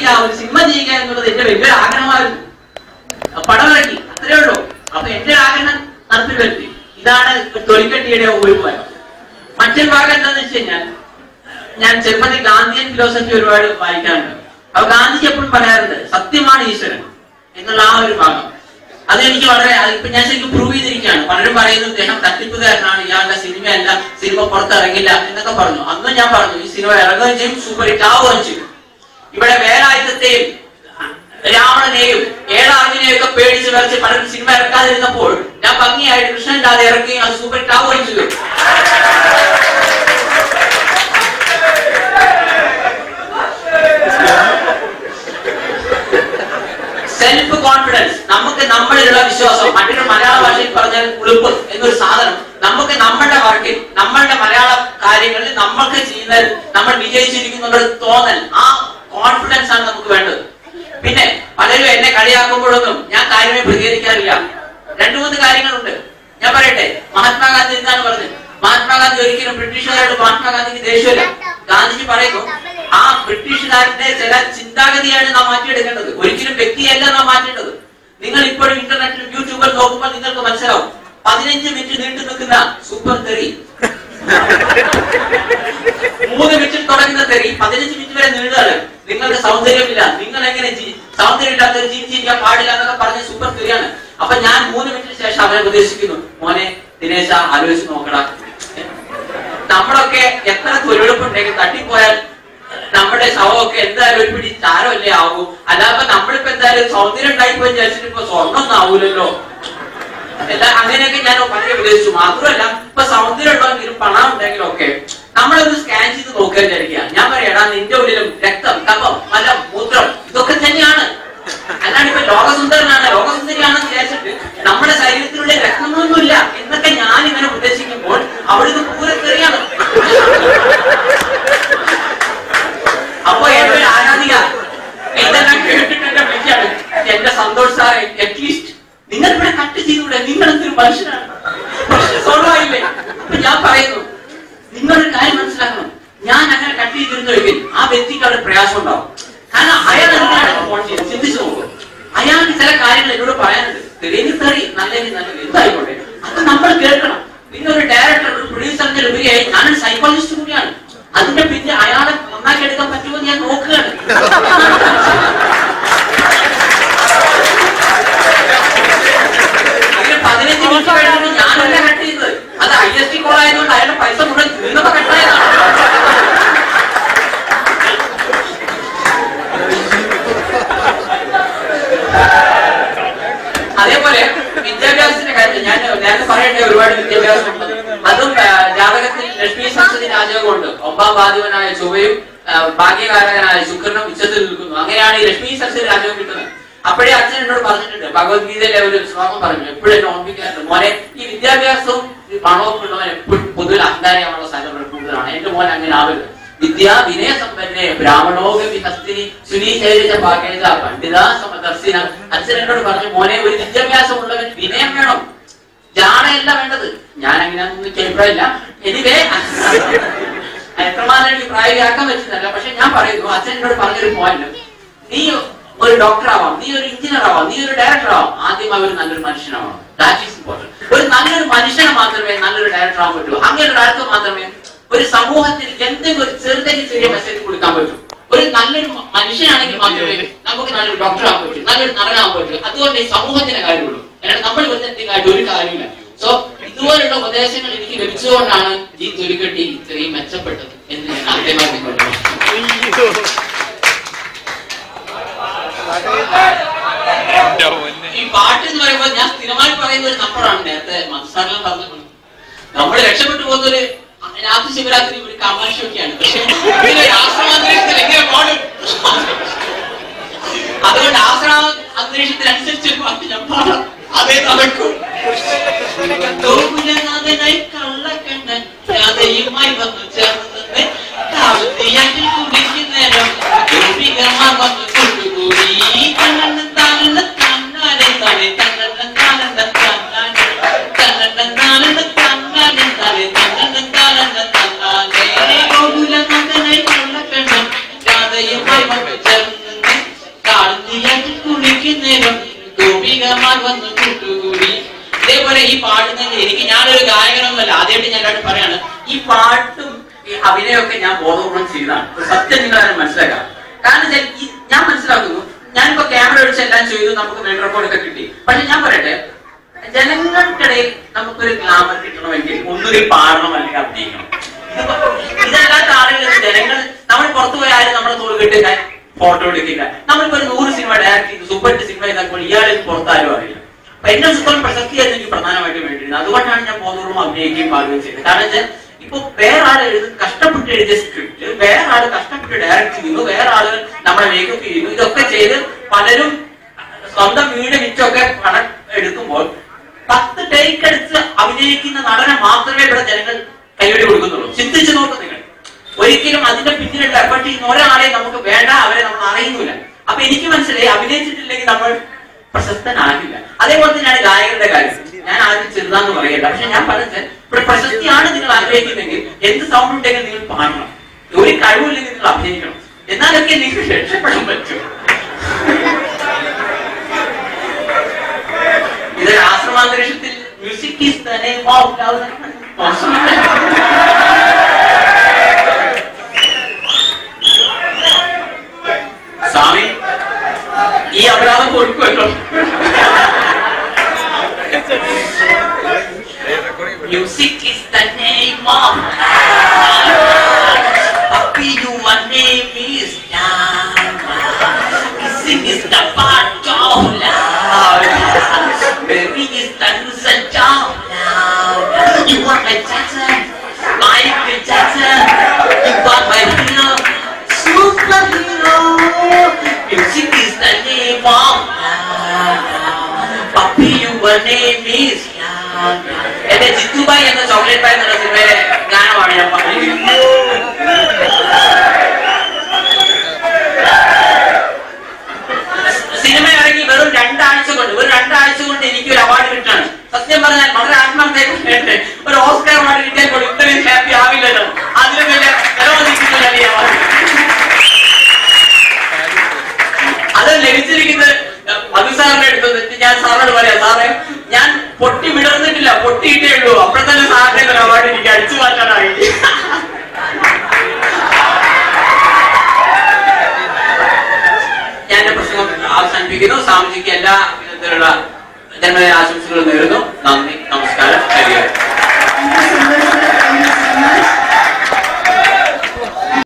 അഭിനയിക്കുക, ഒരു സിനിമ ചെയ്യുക എന്നുള്ളത് എന്റെ വലിയൊരു ആഗ്രഹമായിരുന്നു. പടമിറക്കി, അത്രേ ഉള്ളൂ. അപ്പൊ എന്റെ ആഗ്രഹം നടത്തി വരുത്തി. ഇതാണ് തൊലിക്കട്ടിയുടെ ഒരു ഭാഗം. മറ്റൊരു ഭാഗം എന്താണെന്ന് വെച്ച് കഴിഞ്ഞാൽ, ഞാൻ ചെറുപ്പത്തിൽ ഗാന്ധിയൻ ഫിലോസഫി ഒരുപാട് വായിക്കാറുണ്ട്. അപ്പൊ ഗാന്ധിജി എപ്പോഴും പറയാറുണ്ട് സത്യമാണ് ഈശ്വരൻ എന്നുള്ള ആ ഒരു ഭാഗം. അതെനിക്ക് വളരെ, ഇപ്പൊ ഞാൻ ശരിക്കും പ്രൂവ് ചെയ്തിരിക്കുകയാണ്. പലരും പറയുന്നത് ഇദ്ദേഹം തട്ടിപ്പുകാരനാണ്, ഇയാളുടെ സിനിമയല്ല, സിനിമ പുറത്തിറങ്ങില്ല എന്നൊക്കെ പറഞ്ഞു. അന്നും ഞാൻ പറഞ്ഞു ഈ സിനിമ ഇറങ്ങുകയും ചെയ്യും, സൂപ്പർ ഹിറ്റ് ആവുകയും ചെയ്യും. ഇവിടെ വേലായുധത്തെയും രാവണനെയും ഏഴാറിനെയും ഒക്കെ പേടിച്ച് വരച്ച് പലരും സിനിമ ഇറക്കാതിരുന്നപ്പോൾ ഞാൻ ഭംഗിയായിട്ട് കൃഷ്ണൻലാതെ ഇറക്കുകയും അത് സൂപ്പർ ഹിറ്റ് ആവുകയും ചെയ്തു. സെൽഫ് കോൺഫിഡൻസ്, നമുക്ക് നമ്മളിലുള്ള വിശ്വാസം. മറ്റൊരു മലയാള ഭാഷയിൽ പറഞ്ഞാൽ ഉളുപ്പ് എന്നൊരു സാധനം. നമുക്ക് നമ്മളുടെ വർക്കിൽ, നമ്മളുടെ മലയാള കാര്യങ്ങളിൽ നമ്മൾക്ക് ചെയ്യുന്നതിൽ നമ്മൾ വിജയിച്ചിരിക്കുന്നുള്ള തോന്നൽ, ആ കോൺഫിഡൻസ് ആണ് നമുക്ക് വേണ്ടത്. പിന്നെ പലരും എന്നെ കളിയാക്കുമ്പോഴൊന്നും ഞാൻ കാര്യമായി പ്രതികരിക്കാറില്ല. 2-3 കാര്യങ്ങളുണ്ട്, ഞാൻ പറയട്ടെ. മഹാത്മാഗാന്ധി എന്താണ് പറഞ്ഞത്? മഹാത്മാഗാന്ധി ഒരിക്കലും ബ്രിട്ടീഷുകാരോട് മഹാത്മാഗാന്ധിക്ക് ദേഷ്യമില്ല. ഗാന്ധിജി പറയുന്നു ആ ബ്രിട്ടീഷുകാരുടെ ചില ചിന്താഗതിയാണ് നാം മാറ്റിയെടുക്കേണ്ടത്, ഒരിക്കലും വ്യക്തിയല്ല നാം മാറ്റേണ്ടത്. നിങ്ങൾ ഇപ്പോഴും ഇന്റർനെറ്റിലും യൂട്യൂബിൽ നോക്കുമ്പോൾ നിങ്ങൾക്ക് മനസ്സിലാവും 15 മിനിറ്റ് നീണ്ടു നിൽക്കുന്ന സൂപ്പർ തെറി, 3 മിനിറ്റിൽ തുടങ്ങുന്ന തെറി 15 മിനിറ്റ് വരെ നീളുകയാണ്. നിങ്ങൾക്ക് സൗന്ദര്യമില്ല, നിങ്ങൾ എങ്ങനെ സൗന്ദര്യമില്ലാത്ത ജീവിച്ചിരിക്കാൻ പാടില്ല എന്നൊക്കെ പറഞ്ഞ സൂപ്പർ തെറിയാണ്. അപ്പൊ ഞാൻ 3 മിനിറ്റിന് ശേഷം അവരെ ഉപദേശിക്കുന്നു, മോനെ ദിനേശ ആലോചിച്ച് നോക്കടാ, നമ്മളൊക്കെ എത്ര തൊഴിലെടുപ്പുണ്ടെങ്കിൽ തട്ടിപ്പോയാൽ നമ്മുടെ ശവമൊക്കെ എന്തായാലും ഒരു പിടി ചാരമല്ലേ ആവൂ, അല്ലാതെ നമ്മളിപ്പോ എന്തായാലും സൗന്ദര്യം ഉണ്ടായിപ്പോയി വിചാരിച്ചിട്ട് ഇപ്പൊ സ്വർണ്ണം ഒന്നും ആവൂലല്ലോ. അങ്ങനെയൊക്കെ ഞാൻ പലരെ ഉപദേശിച്ചു. മാത്രമല്ല ഇപ്പൊ സൗന്ദര്യം ഉണ്ടെങ്കിലും പണം ഉണ്ടെങ്കിലും ഒക്കെ നമ്മളൊന്ന് സ്കാൻ ചെയ്ത് നോക്കാൻ വിചാരിക്കുക. ഞാൻ പറയാടാ, നിന്റെ ഉള്ളിലും രക്തം, കഫം, മലം, മൂത്രം ഇതൊക്കെ തന്നെയാണ്. അല്ലാണ്ട് ഇപ്പൊ ലോകസുന്ദരനാണ്, ലോകസുന്ദരിയാണെന്ന് വിചാരിച്ചിട്ട് നമ്മുടെ ശരീരത്തിലുള്ള രക്തമൊന്നുമില്ല എന്നൊക്കെ ഞാൻ ഇങ്ങനെ ഉപദേശിക്കുമ്പോൾ അവിടുന്ന് പൂരത്തെറിയാണ്. അപ്പൊ എന്റെ ഒരു ആരാധിക ഇതെല്ലാം കേട്ടിട്ട് എന്നെ വിളിക്കാണ്, എന്റെ സന്തോഷ് സാറെ അറ്റ്ലീസ്റ്റ് നിങ്ങൾ ഇവിടെ കട്ട് ചെയ്തുകൂടെ, നിങ്ങൾ എന്തൊരു മനുഷ്യനാണ്, പ്രശ്നം സോൾവ് ആയില്ലേ? അപ്പൊ ഞാൻ പറയുന്നു, നിങ്ങളൊരു കാര്യം മനസ്സിലാക്കണം, ഞാൻ അങ്ങനെ കട്ട് ചെയ്തിരുന്നെങ്കിൽ ആ വ്യക്തിക്ക് അവിടെ പ്രയാസം ഉണ്ടാവും. കാരണം അയാൾ എന്താണ് ഫോൺ ചെയ്ത് ചിന്തിച്ചു നോക്കും. അയാൾക്ക് ചില കാര്യങ്ങൾ എന്നോട് പറയാനുണ്ട്, തെളിഞ്ഞ് തെറി നല്ലെങ്കിൽ നല്ലത് എന്തായിക്കോട്ടെ, അത് നമ്മൾ കേൾക്കണം. പിന്നെ ഒരു ഡയറക്ടർ, ഒരു പ്രൊഡ്യൂസറിന്റെ ഉപരിയായി ഞാനൊരു സൈക്കോളജിസ്റ്റ് കൂടിയാണ്. അതിന്റെ പിന്നെ അയാളെ നന്നാക്കി എടുക്കാൻ പറ്റുമോ ഞാൻ നോക്കുകയാണ്. അതിന് 15 മിനിറ്റ് കഴിഞ്ഞിട്ട് ഞാനല്ല കട്ട് ചെയ്തത്, അത് IST കോൾ ആയതുകൊണ്ട് അയാളുടെ പൈസ മുഴുവൻ തീർന്നപ്പോ കട്ടായതാണ്. അതേപോലെ വിദ്യാഭ്യാസത്തിന്റെ കാര്യത്തിൽ ഞാൻ നേരത്തെ പറയട്ടെ, ഒരുപാട് വിദ്യാഭ്യാസം ഉണ്ട്. അതും ജാതകത്തിൽ ലക്ഷ്മി സരസ്വതി രാജകമുണ്ട്. 9ാം ഭാഗ്യവനായ ചൊവ്വയും ഭാഗ്യകാരകനായ ശുക്രനും ഉച്ചത്തിൽ നിൽക്കുന്നു. അങ്ങനെയാണ് ഈ ലക്ഷ്മി സരസ്വതി രാജകം കിട്ടുന്നത്. അപ്പോഴേ അച്ഛൻ എന്നോട് പറഞ്ഞിട്ടുണ്ട്, ഭഗവത്ഗീതയിലെ ഒരു ശ്ലോകം പറഞ്ഞു, എപ്പോഴും എന്നെ ഓർമ്മിക്കാറുണ്ട്, മോനെ ഈ വിദ്യാഭ്യാസവും പണവും ഉള്ളവൻ എപ്പോഴും പൊതുവിൽ അഹങ്കാരിയാണുള്ള സ്ഥലങ്ങൾ കൂടുതലാണ്. എന്റെ മോൻ അങ്ങനെ ആവരുത്. വിദ്യാ വിനയ സമ്പന്നെ ബ്രാഹ്മണോക വിഹസ്തിനി സുനീചേരിച്ച ഭാഗേത പണ്ഡിതാ സമദർശിന. അച്ഛൻ എന്നോട് പറഞ്ഞു, മോനെ ഒരു വിദ്യാഭ്യാസം ഉള്ളവൻ വിനയം വേണം, ജാടയല്ല വേണ്ടത്. ഞാൻ അങ്ങനെ ഒന്നും കേൾപ്പില്ല. എനിവേ എത്രമാത്രം എനിക്ക് പ്രായോഗികമാക്കാൻ പറ്റുന്നല്ല. പക്ഷെ ഞാൻ പറയുന്നു, അച്ഛൻ എന്നോട് പറഞ്ഞൊരു പോയിന്റ്, നീ ഒരു ഡോക്ടർ ആവാം, നീ ഒരു എഞ്ചിനീയർ ആവാം, നീ ഒരു ഡയറക്ടർ ആവാം, ആദ്യം അവർ നല്ലൊരു മനുഷ്യനാവാം. That is important. ഒരു നല്ലൊരു മനുഷ്യനെ മാത്രമേ നല്ലൊരു ഡയറക്ടർ ആവാൻ പറ്റൂ. അങ്ങനെ ഒരു ഡയറക്ടർ മാത്രമേ ഒരു സമൂഹത്തിൽ എന്തെങ്കിലും ഒരു ചെറിയ മെസ്സേജ് കൊടുക്കാൻ പറ്റും. ഒരു നല്ലൊരു മനുഷ്യനാണെങ്കിൽ മാത്രമേ നമുക്ക് നല്ലൊരു ഡോക്ടർ ആവാൻ പറ്റൂ, നല്ലൊരു നടനാവാൻ പറ്റൂ. അതുകൊണ്ട് ഈ സമൂഹത്തിന്റെ കാര്യമുള്ളൂ, അല്ലാണ്ട് നമ്മൾ ഇവരുടെ ഒരു കാര്യമില്ല. സോ ഇതുപോലുള്ള ഉപദേശങ്ങൾ എനിക്ക് ലഭിച്ചതുകൊണ്ടാണ് ഈ തൊലിക്കെട്ടി ഇത്രയും മെച്ചപ്പെട്ടത് എന്ന് ഞാൻ ആദ്യമായി നിങ്ങളോട്. ഈ പാട്ട് എന്ന് പറയുമ്പോൾ ഞാൻ സ്ഥിരമായി പറയുന്ന ഒരു നമ്പറാണ്. നേരത്തെ മനസ്സാരെല്ലാം പറഞ്ഞിട്ടുണ്ട്, നമ്മൾ രക്ഷപ്പെട്ടു പോകുന്നൊരു രാത്രി ശിവരാത്രി ഒരു കാമാശയൊക്കെയാണ്. പക്ഷെ ആശ്രമാന്തരീക്ഷത്തിൽ എങ്ങനെ പാടും? അതുകൊണ്ട് ആശ്രമ അന്തരീക്ഷത്തിനനുസരിച്ച് പാട്ട് ഞാൻ പാടാം, അതേ നടക്കും. കള്ളക്കണ്ണൻ രാധയുമായി വന്നു ചേർന്ന് കാവത്തിയാറ്റിൽ കുടിക്കുന്നേരം വന്നു കൊണ്ടുകൂടി കണ്ണൻ താനെന്ന കണ്ണാനെ തലേ കണ്ണൻ താനെന്ന കണ്ണാനെ കണ്ണൻ താനെന്ന കണ്ണാനെ തലേ കണ്ണൻ താനെന്ന കണ്ണാനെ ഗോകുലനാഥനായി കള്ളക്കണ്ണൻ രാധയും നായകന്മാർ വന്ന് കൂട്ടുകൂടി. ഇതേപോലെ ഈ പാടുന്നതിന് എനിക്ക് ഞാനൊരു ഗായകനൊന്നുമല്ല, ആദ്യമായിട്ട് ഞാൻ പറയാണ്, ഈ പാട്ടും ഈ അഭിനയമൊക്കെ ഞാൻ ബോധപൂർവം ചെയ്തതാണ്. സത്യം നിങ്ങൾ മനസ്സിലാക്കാം. കാരണം ഞാൻ മനസ്സിലാക്കുന്നു, ഞാനിപ്പോ ക്യാമറ ഒഴിച്ച് എല്ലാം ചെയ്തു, നമുക്ക് മൈക്രോഫോണൊക്കെ കിട്ടി. പക്ഷെ ഞാൻ പറയട്ടെ, ജനങ്ങൾക്കിടയിൽ നമുക്കൊരു ഗ്ലാമർ കിട്ടണമെങ്കിൽ ഒന്നുകിൽ പാടണം അല്ലെങ്കിൽ അഭിനയിക്കണം. ഇതല്ലാത്ത ആളുകൾ ജനങ്ങൾ, നമ്മൾ പുറത്തു പോയ ആരും നമ്മളെ തോൽ കിട്ടില്ല, ഫോട്ടോ എടുക്കില്ല. നമ്മളിപ്പോ 100 സിനിമ ഡയറക്ട് ചെയ്ത് സൂപ്പർ ഹിറ്റ് സിനിമ ചെയ്തപ്പോൾ ഇയാളെ പുറത്താരും അറിയില്ല. അപ്പൊ എന്നെ സുഖം പ്രശസ്തിയായിരുന്നു എനിക്ക് പ്രധാനമായിട്ടും വേണ്ടിയിരുന്നത്. അതുകൊണ്ടാണ് ഞാൻ ബോധപൂർവ്വം അഭിനയിക്കുകയും പാടുകയും ചെയ്തത്. കാരണം വെച്ചാൽ ഇപ്പൊ വേറെ ആൾ കഷ്ടപ്പെട്ട് എഴുതിയ സ്ക്രിപ്റ്റ് വേറെ ആള് കഷ്ടപ്പെട്ട് ഡയറക്ട് ചെയ്യുന്നു, വേറെ ആളുകൾ നമ്മളെ മേക്കപ്പ് ചെയ്യുന്നു. ഇതൊക്കെ ചെയ്ത് പലരും സ്വന്തം വീട് മിച്ചമൊക്കെ പണം എടുക്കുമ്പോൾ 10 ടേക്ക് എടുത്ത് അഭിനയിക്കുന്ന നടനെ മാത്രമേ ഇവിടെ ജനങ്ങൾ കൈവടി കൊടുക്കുന്നുള്ളൂ. ചിന്തിച്ചു നോക്കും നിങ്ങൾ. ഒരിക്കലും അതിന്റെ പിന്നിലുള്ള എഫർട്ട് ചെയ്യുന്ന ഒരാളെ നമുക്ക് വേണ്ട, അവരെ നമ്മൾ അറിയുന്നില്ല. അപ്പൊ എനിക്ക് മനസ്സിലായി, അഭിനയിച്ചിട്ടില്ലെങ്കിൽ നമ്മൾ പ്രശസ്തനാകില്ല. അതേപോലെ തന്നെയാണ് ഗായകരുടെ കാര്യം. ഞാൻ ആദ്യം ചെറുതാന്ന് പറയല്ല, പക്ഷെ ഞാൻ പറഞ്ഞത് ഇവിടെ പ്രശസ്തിയാണ് നിങ്ങൾ ആഗ്രഹിക്കുന്നെങ്കിൽ എന്ത് സൗണ്ട് ഉണ്ടെങ്കിൽ നിങ്ങൾ പാടണം. ഒരു കഴിവില്ലെങ്കിൽ നിങ്ങൾ അഭിനയിക്കണം. എന്നാലൊക്കെ നിങ്ങൾക്ക് രക്ഷപ്പെടാൻ പറ്റും. ഇത് ആശ്രമാന്തരീക്ഷത്തിൽ music is the name of love. സ്വാമി ഈ അപരാധം കൊടുക്കുമല്ലോ. Music is the name of love. Happy your name is love. Kissing is the part of love. Baby is the result of love. You are my Jackson, Michael Jackson. You are my hero, superhero. Music is the name of love. Happy your name is love. എന്റെ ജിത്തുബായി എന്ന chocolate bye എന്നുള്ള സിനിമയിലെ ഗാനമാണ് ഞാൻ പറഞ്ഞിരിക്കുന്നത്. Cinema ഇറങ്ങി വെറും 2 ആഴ്ച കൊണ്ട് എനിക്ക് ഒരു അവാർഡ് കിട്ടാണ്. സത്യം പറഞ്ഞാൽ വളരെ ആത്മാർത്ഥമായിട്ട് ഒരു ഓസ്കാർ അവാർഡ് കിട്ടിയാൽ കൂടി ഇത്രയും ഹാപ്പി ആവില്ലല്ലോ. അതിലും വലിയ നിലവധിക്കുന്നില്ല ഈ അവാർഡ്. അത് ലഭിച്ചിരിക്കുന്നത് മധുസാറിന്റെ അടുത്ത്. ഞാൻ സാറിനോട് പറയാം, സാറേ ഞാൻ പൊട്ടി വിടർന്നിട്ടില്ല, പൊട്ടിയിട്ടേ ഉള്ളൂ. അപ്പോൾ തന്നെ സാറിന്റെ ഒരു അവാർഡ് എനിക്ക് അടിച്ചു മാറ്റാനായി. ഞാൻ എന്റെ പ്രസംഗം അവസാനിപ്പിക്കുന്നു. സ്വാമിജിക്ക് എല്ലാ വിധത്തിലുള്ള ജന്മദിന ആശംസകളും നേരുന്നു. നന്ദി.